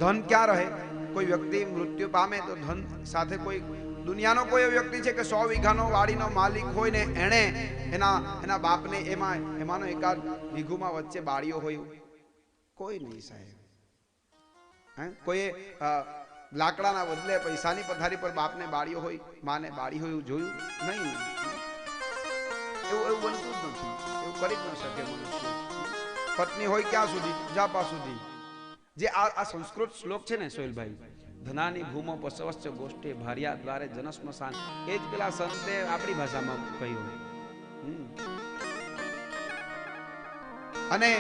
ધન ક્યાં રહે? કોઈ વ્યક્તિ મૃત્યુ પામે તો ધન સાથે કોઈ દુનિયાનો કોઈ વ્યક્તિ છે કે 100 વીઘાનો વાડીનો માલિક હોય ને એણે એના બાપને એમાંનો એકાદ વીઘુમાં વચ્ચે બાળીઓ હોય? કોઈ નહીં સાહેબ. કોઈ લાકડાના બદલે પૈસાની પથારી પર બાપને બાળ્યો હોય, માને બાળી હોય, એવું જોયું નહીં. એવું બનતું જ નથી, એવું કરી જ ન શકે મનુષ્ય. પત્ની હોય ક્યાં સુધી? જાપા સુધી. જે આ સંસ્કૃત શ્લોક છે ને સોહેલભાઈ, ધનાની ભૂમો પસવશ્ચ ગોષ્ઠે ભાર્યા દ્વારે જનસ્મશાન, એ જ પેલા સંતે આપણી ભાષામાં કહ્યું. અને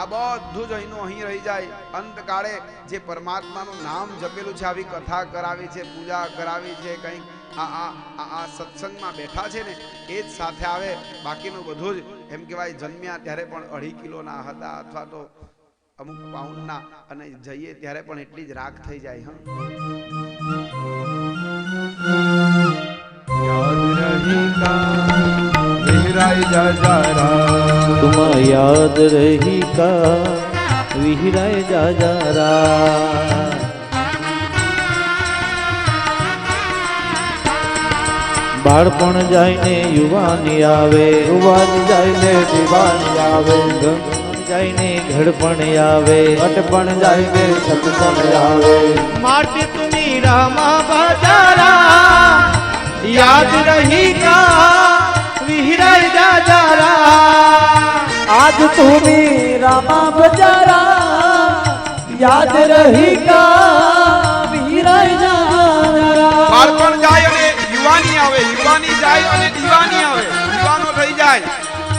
આ બધું જ અહીંનું અહીં રહી જાય. અંતકાળે જે પરમાત્માનું નામ જપેલું છે, આવી કથા કરાવી છે, પૂજા કરાવી છે, કંઈક આ સત્સંગમાં બેઠા છે ને, એ જ સાથે આવે. બાકીનું બધું જ એમ કહેવાય જન્મ્યા ત્યારે પણ 2.5 કિલોના હતા, અથવા તો અમુક પાઉન્ડના, અને જઈએ ત્યારે પણ એટલી જ રાખ થઈ જાય. तुम याद रही का विहराय जाजारा. बाळपण जायने युवानी आवे, युवानी जायने दीवानी आवे, जायने घडपण आवे, घडपण जायने सतपण आवे. माटी तुम्ही रामा बाजारा, याद रही का विहराय जाजारा. आज तुम्ही रामा बजारा, याद રહી કા વિહરાય જાજારા. બાળપણ જાય અને યુવાની આવે, યુવાની જાય અને દીવાની આવે, દીવાનો થઈ જાય.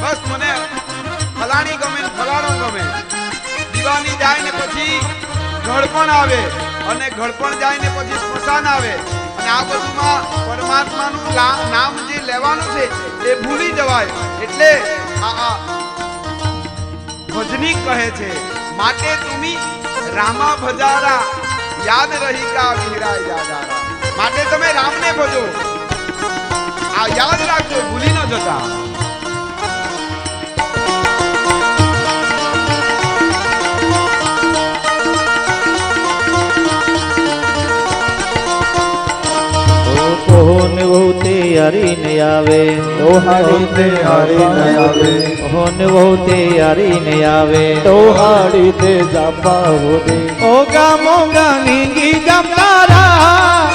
બસ મને ફલાણી ગમે ને ફલાણો ગમે. દીવાની જાય ને પછી ઘડપણ આવે, અને ઘડપણ જાય ને પછી સ્મશાન આવે. અને આ બધુંમાં પરમાત્માનું નામ જે લેવાનું છે એ ભૂલી જવાય. એટલે આ ભજની કહે છે, માટે તુમી રામા ભજારા, યાદ રહી કા વિહરાય જાજારા. માટે તમે રામને ભજો, આ યાદ રાખજો, ભૂલી ન જતા. કોને વહુ તે હારી ને આવે, તો હારી તે હારી ને આવે. કોને વહુ તે હારી ને આવે, તો હારી તે જાપા હોદે. ઓગા મોગા નીંગી જમતારા,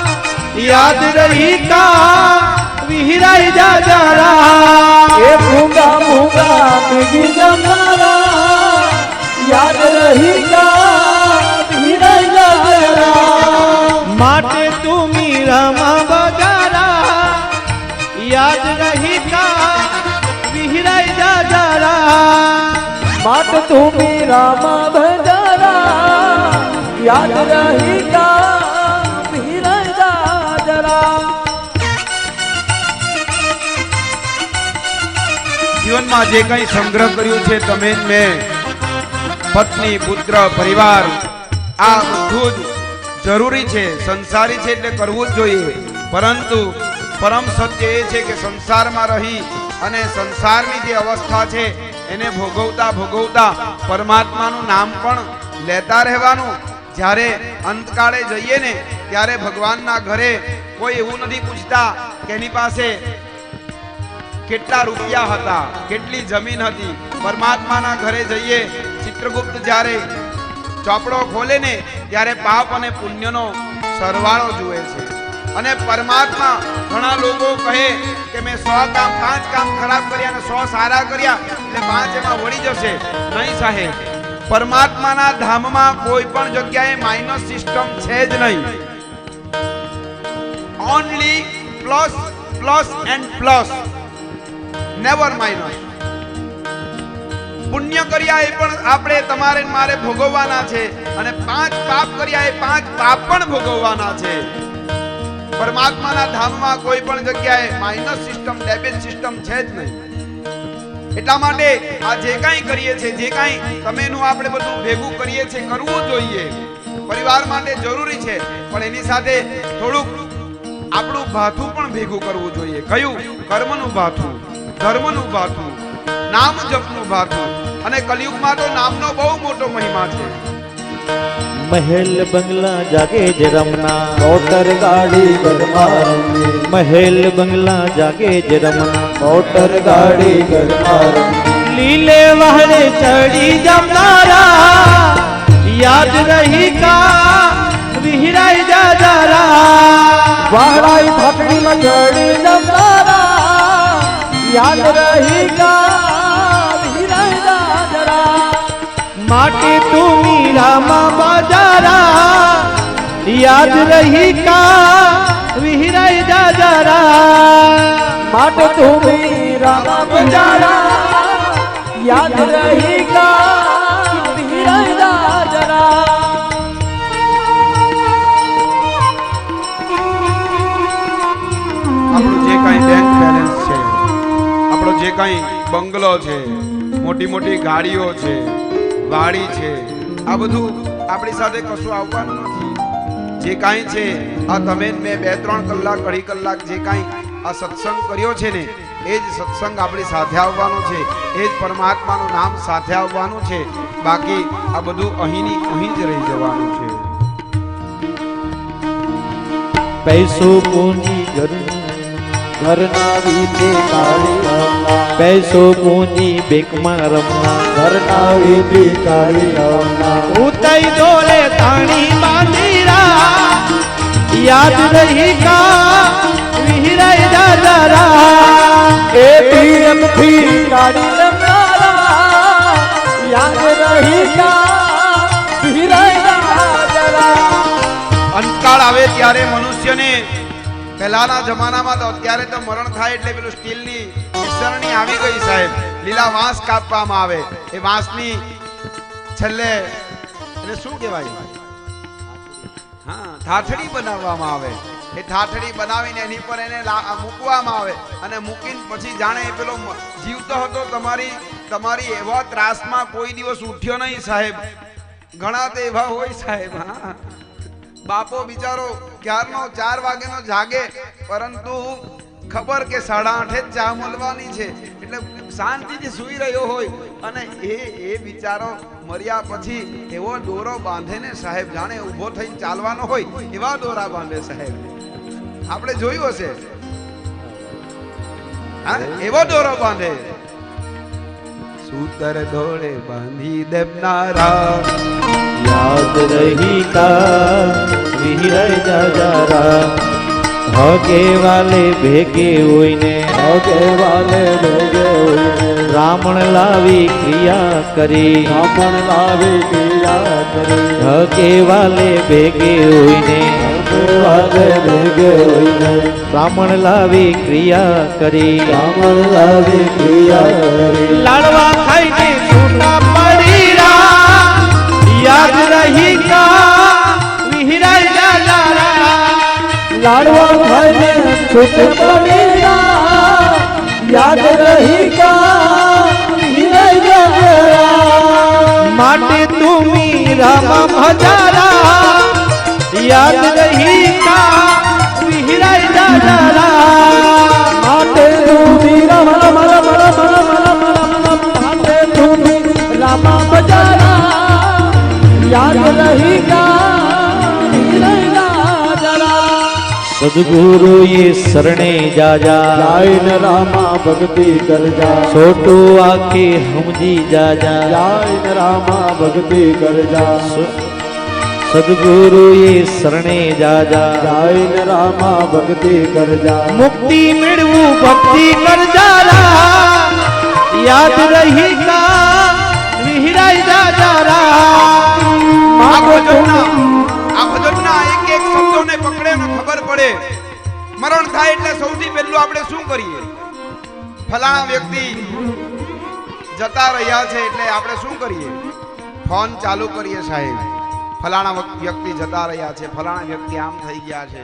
યાદ રહી કા વિહરાય જાજારા. એ મૂગા મૂગા નીંગી જમતારા, યાદ રહી કા વિહરાય જાજારા. માટે તુમી રામા બજારા, યાદ રહી કા વિહરાય જાજારા. માટ તુમી રામા બજારા, યાદ રહી કા વિહરાય જાજારા. જીવનમાં જે કંઈ સંગ્રહ કર્યું છે તમે મેં, પત્ની, પુત્ર, પરિવાર, આ બધું જ જરૂરી છે. સંસારી છે એટલે કરવું જ જોઈએ. પરંતુ પરમ સત્ય એ છે કે સંસારમાં રહી અને સંસારની જે અવસ્થા છે એને ભોગવતા ભોગવતા પરમાત્માનું નામ પણ લેતા રહેવાનું. જ્યારે અંતકાળે જઈએ ને ત્યારે ભગવાનના ઘરે કોઈ એવું નથી પૂછતા કે એની પાસે કેટલા રૂપિયા હતા, કેટલી જમીન હતી. પરમાત્માના ઘરે જઈએ, ચિત્રગુપ્ત જ્યારે ચોપડો ખોલે ને ત્યારે પાપ અને પુણ્યનો સરવાળો જુએ છે. અને પરમાત્મા, ઘણા લોકો કહે કે મેં 100 કામ 5 કામ ખરાબ કર્યા અને 100 સારા કર્યા એટલે 5 એમાં વળી જશે. નહીં સાહેબ, પરમાત્માના ધામમાં કોઈ પણ જગ્યાએ માઇનસ સિસ્ટમ છે જ નહીં. Only plus plus and plus, never minus. પુણ્ય કર્યા એ પણ આપણે તમારે મારે ભોગવવાના છે, અને 5 પાપ કર્યા એ 5 પાપ પણ ભોગવવાના છે. પરમાત્માના ધામમાં કોઈ પણ જગ્યાએ માઇનસ સિસ્ટમ, ડેબિટ સિસ્ટમ છે જ નહીં. એટલા માટે આ જે કાંઈ કરીએ છીએ, જે કાંઈ તમેનું આપણે બધું ભેગું કરીએ છીએ, કરવું જોઈએ. પરિવાર માટે જરૂરી છે, પણ એની સાથે થોડુંક આપણું ભાથું પણ ભેગું કરવું જોઈએ. કયું? કર્મનું ભાથું, ધર્મનું ભાથું, નામ જપનું ભાથું. અને કલિયુગમાં તો નામનો બહુ મોટો મહિમા છે. મહેલ બંગલા જાગે જ રમના મોટર ગાડી ઘરમાં રમવી, મહેલ બંગલા જાગે જ રમના મોટર ગાડી ઘરમાં રમવી, લીલે વહરે ચડી જમનારા યાદ રહી કા વિહરાઈ જા જરા વાળાઈ ભાટડીમાં ચડી જમનારા યાદ રહી ગા વિહરાઈ જરા, માટે તું મીરામાં બાજારા યાદ રહી કા વિહરાઈ જા જરા માટે તું મીરા બજારા યાદ રહી ગા વિહરાઈ જરા. આપણું જે કાંઈ બેંક બેલેન્સ છે, આપણો જે કાંઈ બંગલો છે, મોટી મોટી ગાડીઓ છે, વાડી છે, આ બધું આપણી સાથે કશું આવવાનું નથી. જે કાંઈ છે આ તમે ને મેં 2-3 કલાક અઢી કલાક જે કાંઈ આ સત્સંગ કર્યો છે ને એ જ સત્સંગ આપણી સાથે આવવાનો છે, એ જ પરમાત્માનું નામ સાથે આવવાનું છે. બાકી આ બધું અહીં જ રહી જવાનું છે. પૈસો પૂંજી ઘરના વીતે કાળી રમના, પૈસો પૂંજી બેકમાં રમના ઘરના વીતે કાળી રમના, ઉતાઈ ડોલે તાણી બાંધીરા યાદ રહી કા વિહરાઈ જા જરા એ પીરમથી કાળી રમનારા યાદ રહી ગા વિહરાઈ જરા. અંતકાળ આવે ત્યારે મનુષ્યને પહેલાના જમાનામાં તો અત્યારે તો મરણ થાય એટલે પેલું સ્ટીલની વિસરણી આવી ગઈ સાહેબ. લીલા વાંસ કાપવામાં આવે, એ વાંસની છેલ્લે એને શું કહેવાય, હા ઠાઠડી બનાવવામાં આવે. એ ઠાઠડી બનાવીને એની પર એને મૂકવામાં આવે અને મૂકીને પછી જાણે એ પેલો જીવતો હતો તમારી એવા ત્રાસમાં કોઈ દિવસ ઉઠ્યો નહીં સાહેબ. ઘણા તો એવા હોય સાહેબ. હા બાપો બિચારો ક્યારનો 4 વાગ્યાનો જાગે, પરંતુ ખબર કે 8:30 જ ચા મળવાની છે એટલે શાંતિથી સૂઈ રહ્યો હોય અને એ બિચારો મર્યા પછી એવો દોરો બાંધે ને સાહેબ, જાણે ઊભો થઈને ચાલવાનો હોય એવા દોરા બાંધે સાહેબ. આપણે જોયું હશે, હા એવો દોરો બાંધે. સૂતર દોડે બાંધી દેવનારા યાદ રહી કા વિહરાઈ જા જરા હગે વાલે ભેગે હોઈને હગે વાલે ભેગે હોઈને રામણ લાવી ક્રિયા કરી રામણ લાવી ક્રિયા કરી હગે વાલે ભેગે હોઈને હગે વાલે ભેગે હોઈને રામણ લાવી ક્રિયા કરી રામણ લાવી ક્રિયા કરી લાડવા ખાઈને છૂટા પડી રા યાદ રહી કા વિહરાઈ જા જરા લાડવા ખાઈને છૂટ પડી યાદ રહી ગા વિહરાઈ જરા. માટે તું મીરામાં ભજારા યાદ રહી કા વિહરાઈ જા જરા માટે તું મીરા માટે તું મીરા બજારા યાદ રહી ગા વિહરાઈ જરા. સદગુરુ એ શરણે જાજા જાયન રામા ભક્તિ કરજા છોટો આખે સમજી જાજા જાયન રામા ભક્તિ કરજા સદગુરુ એ શરણે જાજા જાયન રામા ભક્તિ કરજા મુક્તિ મેળવું ભક્તિ કરજારા યાદ રહી કા વિહરાઈ જાજારા આ ભજનના એક શબ્દોને પકડે ને ખબર પડે. મરણ થાય એટલે સૌથી પહેલું આપણે શું કરીએ? ફલાણા વ્યક્તિ જતા રહ્યા છે એટલે આપણે શું કરીએ? ફોન ચાલુ કરીએ સાહેબ. ફલાણા વ્યક્તિ જતા રહ્યા છે, ફલાણા વ્યક્તિ આમ થઈ ગયા છે,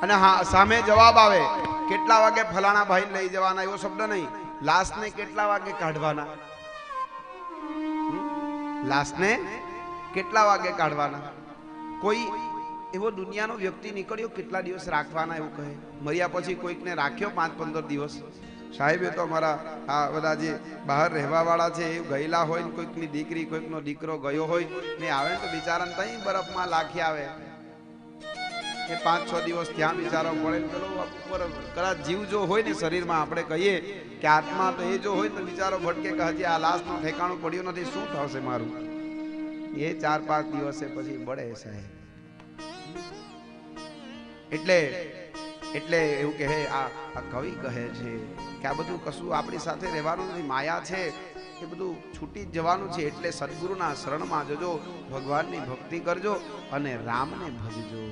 અને હા સામે જવાબ આવે કેટલા વાગે ફલાણા ભાઈને લઈ જવાના, એવો શબ્દ નહીં. લાશને કેટલા વાગે કાઢવાના, લાશને કેટલા વાગે કાઢવાના. કોઈ એવો દુનિયાનો વ્યક્તિ નીકળ્યો કેટલા દિવસ રાખવાના એવું કહે. મર્યા પછી કોઈકને રાખ્યો 5-15 દિવસ, સાહેબે તો અમારા આ બધા જે બહાર રહેવા વાળા છે એ ગયેલા હોય ને કોઈકની દીકરી કોઈકનો દીકરો ગયો હોય ને આવે ને તો બિચારાને તઈ બરફમાં લાખી આવે એ 5-6 દિવસ ત્યાં બિચારો પડે ને પેલો ઉપર કદાચ જીવ જો હોય ને શરીરમાં આપણે કહીએ કે આત્મા તો એ જો હોય તો બિચારો ભટકે કે હજી આ લાશનું ઠેકાણું પડ્યું નથી, શું થશે મારું? એ 4-5 દિવસે પછી બળે સાહેબ. એટલે એવું કહે આ કવિ કહે છે કે આ બધું કશું આપણી સાથે રહેવાનું નથી, માયા છે એ બધું છૂટી જ જવાનું છે. એટલે સદગુરુના શરણમાં જજો, ભગવાનની ભક્તિ કરજો અને રામને ભજજો.